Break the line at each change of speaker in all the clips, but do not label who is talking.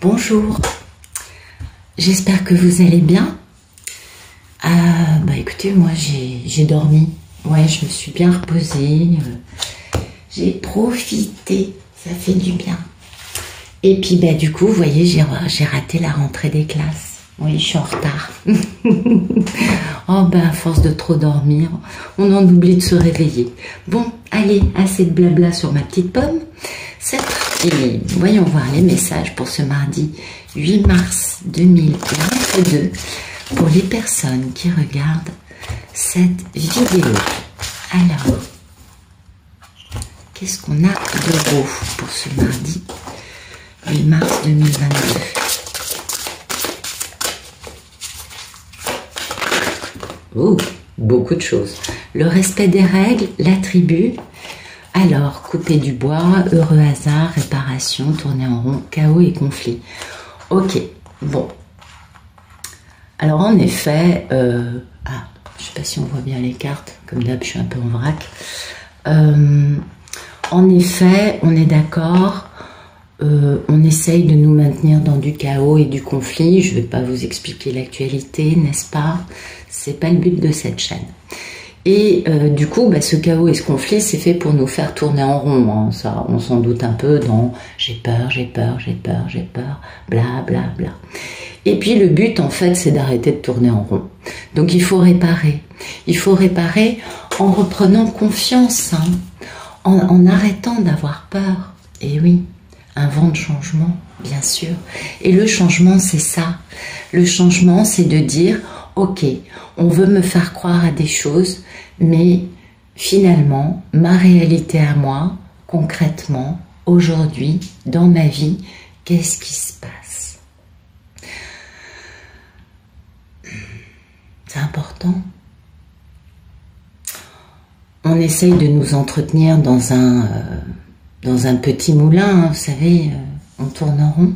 Bonjour, j'espère que vous allez bien. Écoutez, moi j'ai dormi, ouais, je me suis bien reposée, j'ai profité, ça fait du bien. Et puis du coup, vous voyez, j'ai raté la rentrée des classes. Oui, je suis en retard. À force de trop dormir, on en oublie de se réveiller. Bon, allez, assez de blabla sur ma petite pomme. Et voyons voir les messages pour ce mardi 8 mars 2022 pour les personnes qui regardent cette vidéo. Alors, qu'est-ce qu'on a de beau pour ce mardi 8 mars 2022? Oh, beaucoup de choses. Le respect des règles, la tribu. Alors, couper du bois, heureux hasard, réparation, tourner en rond, chaos et conflit. Ok, bon. Alors en effet, je ne sais pas si on voit bien les cartes, comme d'hab je suis un peu en vrac. En effet, on est d'accord, on essaye de nous maintenir dans du chaos et du conflit. Je ne vais pas vous expliquer l'actualité, n'est-ce pas? C'est pas le but de cette chaîne. Et du coup, ce chaos et ce conflit, c'est fait pour nous faire tourner en rond. Hein. Ça, on s'en doute un peu dans j'ai peur, j'ai peur, j'ai peur, j'ai peur, bla bla bla. Et puis le but, en fait, c'est d'arrêter de tourner en rond. Donc il faut réparer. Il faut réparer en reprenant confiance, hein, en arrêtant d'avoir peur. Et oui, un vent de changement, bien sûr. Et le changement, c'est ça. Le changement, c'est de dire ok, on veut me faire croire à des choses, mais finalement, ma réalité à moi, concrètement, aujourd'hui, dans ma vie, qu'est-ce qui se passe? C'est important. On essaye de nous entretenir dans un petit moulin, hein, vous savez, on tourne en rond.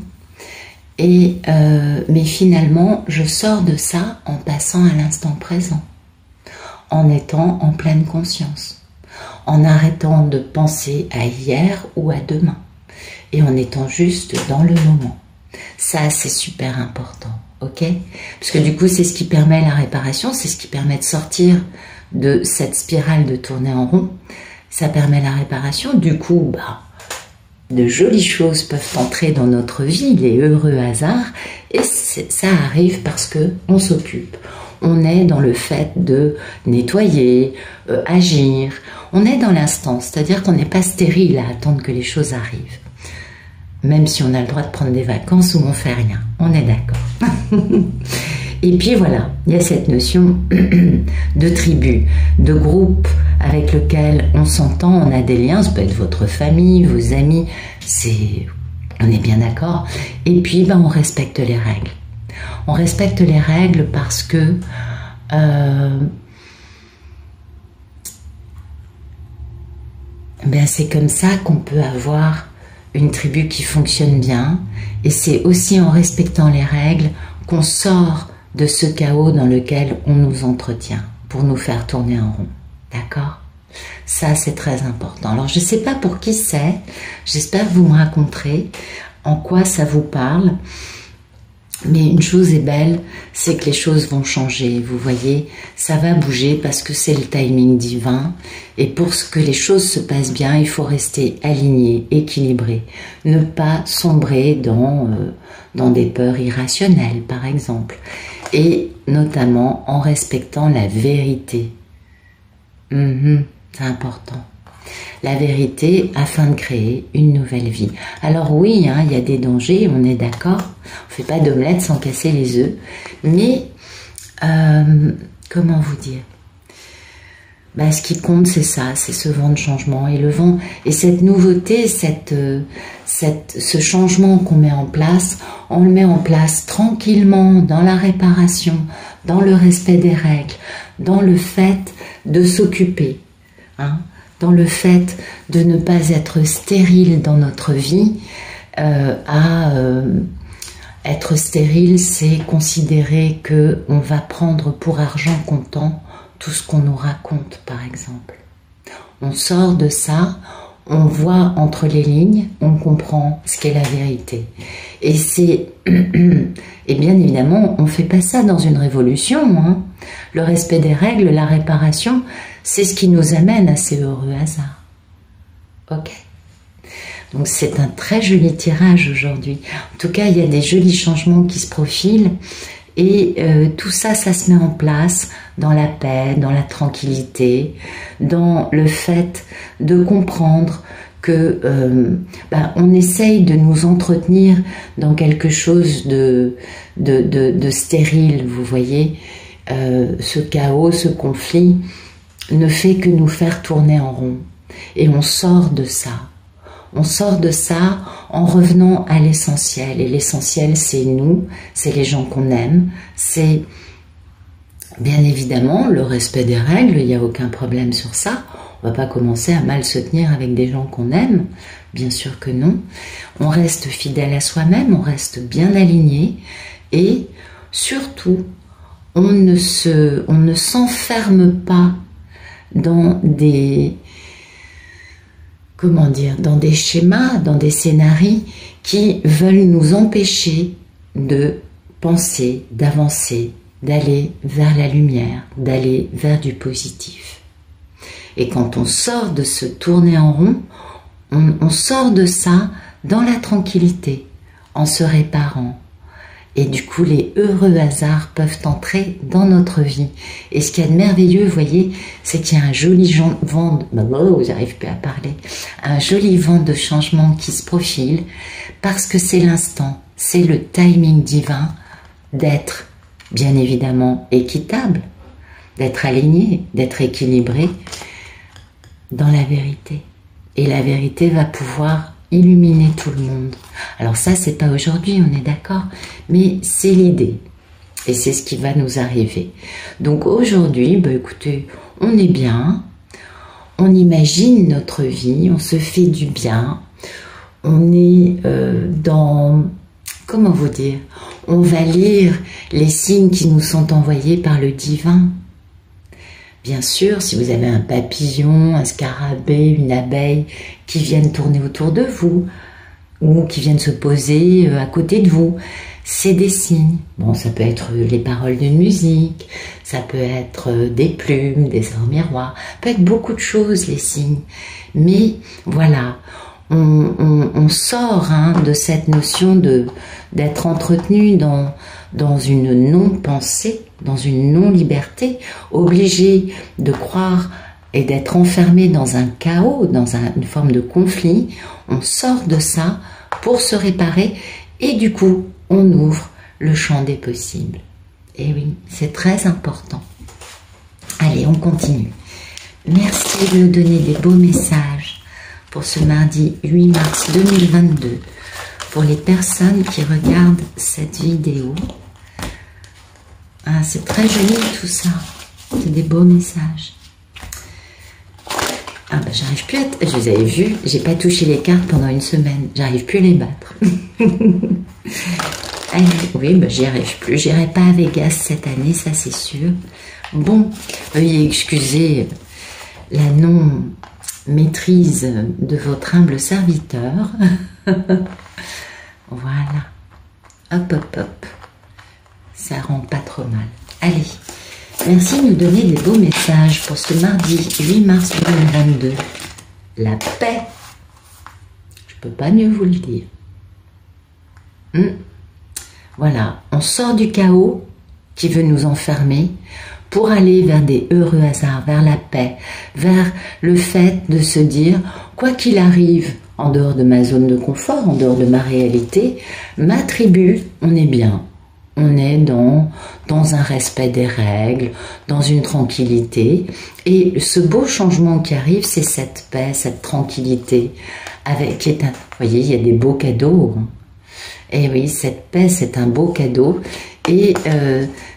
Mais finalement, je sors de ça en passant à l'instant présent, en étant en pleine conscience, en arrêtant de penser à hier ou à demain, et en étant juste dans le moment. Ça, c'est super important, ok? Parce que du coup, c'est ce qui permet la réparation, c'est ce qui permet de sortir de cette spirale de tourner en rond. Ça permet la réparation, du coup, de jolies choses peuvent entrer dans notre vie, les heureux hasards, et ça arrive parce que on s'occupe. On est dans le fait de nettoyer, agir. On est dans l'instant, c'est-à-dire qu'on n'est pas stérile à attendre que les choses arrivent. Même si on a le droit de prendre des vacances où on fait rien. On est d'accord. Et puis voilà, il y a cette notion de tribu, de groupe avec lequel on s'entend, on a des liens, ça peut être votre famille, vos amis, on est bien d'accord. Et puis on respecte les règles. On respecte les règles parce que c'est comme ça qu'on peut avoir une tribu qui fonctionne bien. Et c'est aussi en respectant les règles qu'on sort de ce chaos dans lequel on nous entretient pour nous faire tourner en rond. D'accord? Ça, c'est très important. Alors, je ne sais pas pour qui c'est. J'espère que vous me raconterez en quoi ça vous parle. Mais une chose est belle, c'est que les choses vont changer. Vous voyez, ça va bouger parce que c'est le timing divin. Et pour que les choses se passent bien, il faut rester aligné, équilibré. Ne pas sombrer dans des peurs irrationnelles, par exemple. Et notamment en respectant la vérité. C'est important. La vérité afin de créer une nouvelle vie. Alors oui, il y a des dangers, on est d'accord. On ne fait pas d'omelette sans casser les œufs. Mais, comment vous dire? Ce qui compte, c'est ça, c'est ce vent de changement. Et le vent, et cette nouveauté, ce changement qu'on met en place, on le met en place tranquillement dans la réparation, dans le respect des règles, dans le fait de s'occuper, dans le fait de ne pas être stérile dans notre vie. Être stérile, c'est considérer qu'on va prendre pour argent comptant tout ce qu'on nous raconte, par exemple. On sort de ça, on voit entre les lignes, on comprend ce qu'est la vérité. Et c'est... Et bien évidemment, on ne fait pas ça dans une révolution. Hein. Le respect des règles, la réparation, c'est ce qui nous amène à ces heureux hasards. Ok. Donc c'est un très joli tirage aujourd'hui. En tout cas, il y a des jolis changements qui se profilent. Et tout ça, ça se met en place dans la paix, dans la tranquillité, dans le fait de comprendre que on essaye de nous entretenir dans quelque chose de stérile, vous voyez. Ce chaos, ce conflit ne fait que nous faire tourner en rond. Et on sort de ça. On sort de ça en revenant à l'essentiel. Et l'essentiel, c'est nous, c'est les gens qu'on aime, c'est bien évidemment le respect des règles, il n'y a aucun problème sur ça. On ne va pas commencer à mal se tenir avec des gens qu'on aime, bien sûr que non. On reste fidèle à soi-même, on reste bien aligné et surtout, on ne s'enferme pas dans des... comment dire, dans des schémas, dans des scénarios qui veulent nous empêcher de penser, d'avancer, d'aller vers la lumière, d'aller vers du positif. Et quand on sort de se tourner en rond, on sort de ça dans la tranquillité, en se réparant. Et du coup, les heureux hasards peuvent entrer dans notre vie. Et ce qu'il y a de merveilleux, vous voyez, c'est qu'il y a un joli vent, j'arrive plus à parler, un joli vent de changement qui se profile, parce que c'est l'instant, c'est le timing divin d'être, bien évidemment, équitable, d'être aligné, d'être équilibré dans la vérité. Et la vérité va pouvoir illuminer tout le monde. Alors ça, c'est pas aujourd'hui, on est d'accord, mais c'est l'idée. Et c'est ce qui va nous arriver. Donc aujourd'hui, écoutez, on est bien, on imagine notre vie, on se fait du bien, on est dans... Comment vous dire? On va lire les signes qui nous sont envoyés par le divin. Bien sûr, si vous avez un papillon, un scarabée, une abeille qui viennent tourner autour de vous ou qui viennent se poser à côté de vous, c'est des signes. Bon, ça peut être les paroles d'une musique, ça peut être des plumes, des ors miroirs, ça peut être beaucoup de choses, les signes. Mais voilà, on sort de cette notion d'être entretenu dans une non-pensée, dans une non-liberté, obligé de croire et d'être enfermé dans un chaos, dans une forme de conflit. On sort de ça pour se réparer et du coup, on ouvre le champ des possibles. Et oui, c'est très important. Allez, on continue. Merci de nous donner des beaux messages pour ce mardi 8 mars 2022. Pour les personnes qui regardent cette vidéo, ah, c'est très joli tout ça. C'est des beaux messages. Ah ben j'arrive plus à... Je les avais vus, j'ai pas touché les cartes pendant une semaine. J'arrive plus à les battre. Allez, oui, ben j'y arrive plus. J'irai pas à Vegas cette année, ça c'est sûr. Bon, veuillez excuser la non-maîtrise de votre humble serviteur. Voilà. Hop, hop, hop. Ça rend pas trop mal. Allez, merci de nous donner des beaux messages pour ce mardi 8 mars 2022. La paix. Je peux pas mieux vous le dire. Voilà, on sort du chaos qui veut nous enfermer pour aller vers des heureux hasards, vers la paix, vers le fait de se dire, quoi qu'il arrive, en dehors de ma zone de confort, en dehors de ma réalité, ma tribu, on est bien. On est dans un respect des règles, dans une tranquillité. Et ce beau changement qui arrive, c'est cette paix, cette tranquillité. Vous voyez, il y a des beaux cadeaux. Et oui, cette paix, c'est un beau cadeau. Et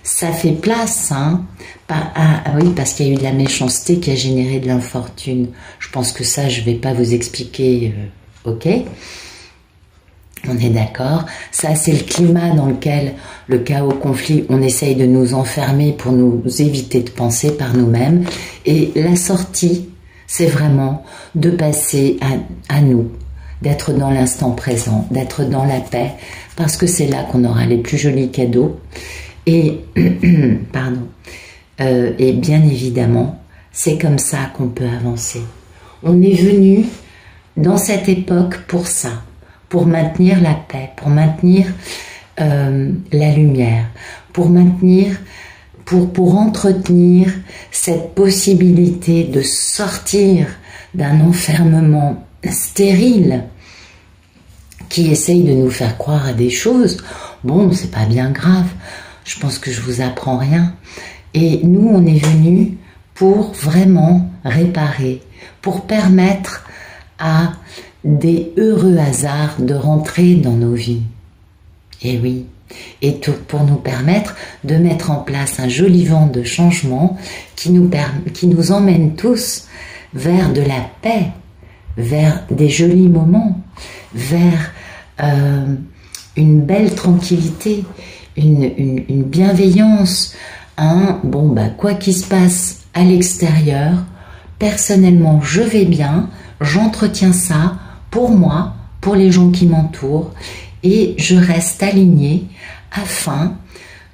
ça fait place, oui, parce qu'il y a eu de la méchanceté qui a généré de l'infortune. Je pense que ça, je ne vais pas vous expliquer, ok ? On est d'accord. Ça, c'est le climat dans lequel le chaos, conflit, on essaye de nous enfermer pour nous éviter de penser par nous-mêmes. Et la sortie, c'est vraiment de passer à nous, d'être dans l'instant présent, d'être dans la paix, parce que c'est là qu'on aura les plus jolis cadeaux. Et, pardon, et bien évidemment, c'est comme ça qu'on peut avancer. On est venu dans cette époque pour ça, pour maintenir la paix, pour maintenir la lumière, pour maintenir, pour entretenir cette possibilité de sortir d'un enfermement stérile qui essaye de nous faire croire à des choses. Bon, c'est pas bien grave, je pense que je vous apprends rien. Et nous, on est venus pour vraiment réparer, pour permettre à des heureux hasards de rentrer dans nos vies. Et oui, et tout pour nous permettre de mettre en place un joli vent de changement qui nous emmène tous vers de la paix, vers des jolis moments, vers une belle tranquillité, une bienveillance, bon bah quoi qu'il se passe à l'extérieur, personnellement je vais bien, j'entretiens ça pour moi, pour les gens qui m'entourent, et je reste alignée afin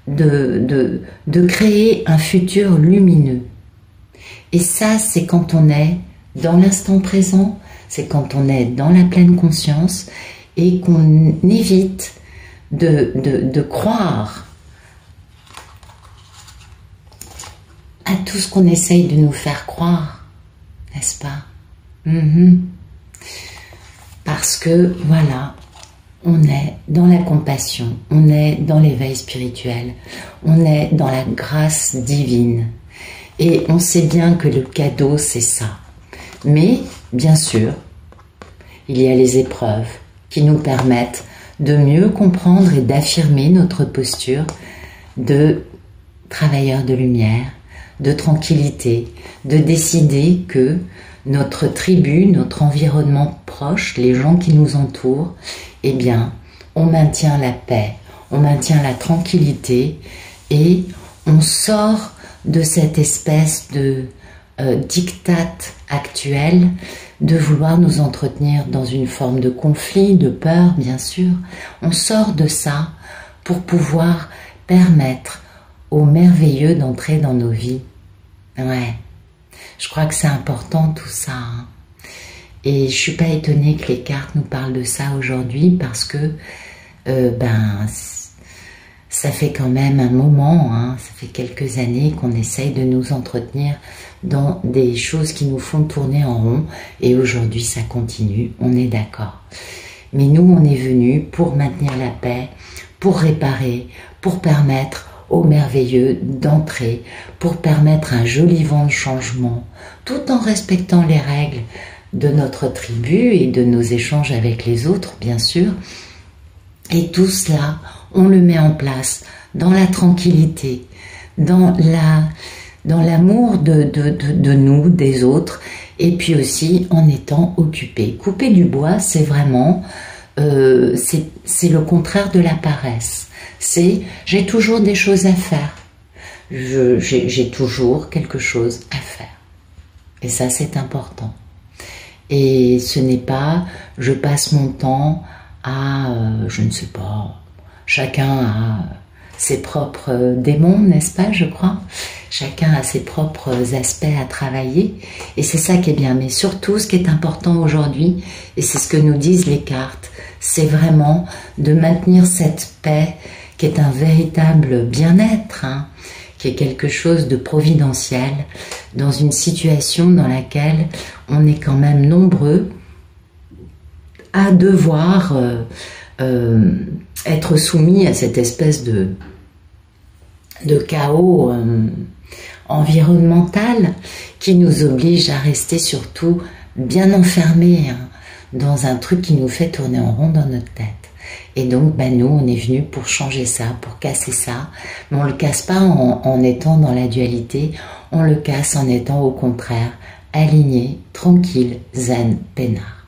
de créer un futur lumineux. Et ça, c'est quand on est dans l'instant présent, c'est quand on est dans la pleine conscience et qu'on évite de croire à tout ce qu'on essaye de nous faire croire, n'est-ce pas? Parce que, voilà, on est dans la compassion, on est dans l'éveil spirituel, on est dans la grâce divine. Et on sait bien que le cadeau, c'est ça. Mais, bien sûr, il y a les épreuves qui nous permettent de mieux comprendre et d'affirmer notre posture de travailleur de lumière, de tranquillité, de décider que notre tribu, notre environnement proche, les gens qui nous entourent, eh bien, on maintient la paix, on maintient la tranquillité et on sort de cette espèce de diktat actuel de vouloir nous entretenir dans une forme de conflit, de peur, bien sûr. On sort de ça pour pouvoir permettre au merveilleux d'entrer dans nos vies. Ouais, je crois que c'est important tout ça. Et je suis pas étonnée que les cartes nous parlent de ça aujourd'hui parce que ça fait quand même un moment, ça fait quelques années qu'on essaye de nous entretenir dans des choses qui nous font tourner en rond et aujourd'hui ça continue, on est d'accord. Mais nous on est venus pour maintenir la paix, pour réparer, pour permettre au merveilleux d'entrer, pour permettre un joli vent de changement, tout en respectant les règles de notre tribu et de nos échanges avec les autres, bien sûr. Et tout cela, on le met en place dans la tranquillité, dans l'amour de nous, des autres, et puis aussi en étant occupé. Couper du bois, c'est vraiment, c'est le contraire de la paresse. C'est, j'ai toujours des choses à faire. J'ai toujours quelque chose à faire. Et ça, c'est important. Et ce n'est pas, je passe mon temps à, je ne sais pas, chacun a ses propres démons, n'est-ce pas, je crois. Chacun a ses propres aspects à travailler. Et c'est ça qui est bien. Mais surtout, ce qui est important aujourd'hui, et c'est ce que nous disent les cartes, c'est vraiment de maintenir cette paix qui est un véritable bien-être, qui est quelque chose de providentiel, dans une situation dans laquelle on est quand même nombreux à devoir être soumis à cette espèce de chaos environnemental qui nous oblige à rester surtout bien enfermés dans un truc qui nous fait tourner en rond dans notre tête. Et donc, nous, on est venus pour changer ça, pour casser ça. Mais on ne le casse pas en étant dans la dualité, on le casse en étant au contraire aligné, tranquille, zen, peinard.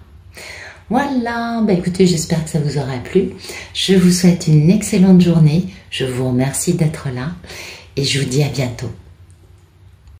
Voilà, écoutez, j'espère que ça vous aura plu. Je vous souhaite une excellente journée. Je vous remercie d'être là et je vous dis à bientôt.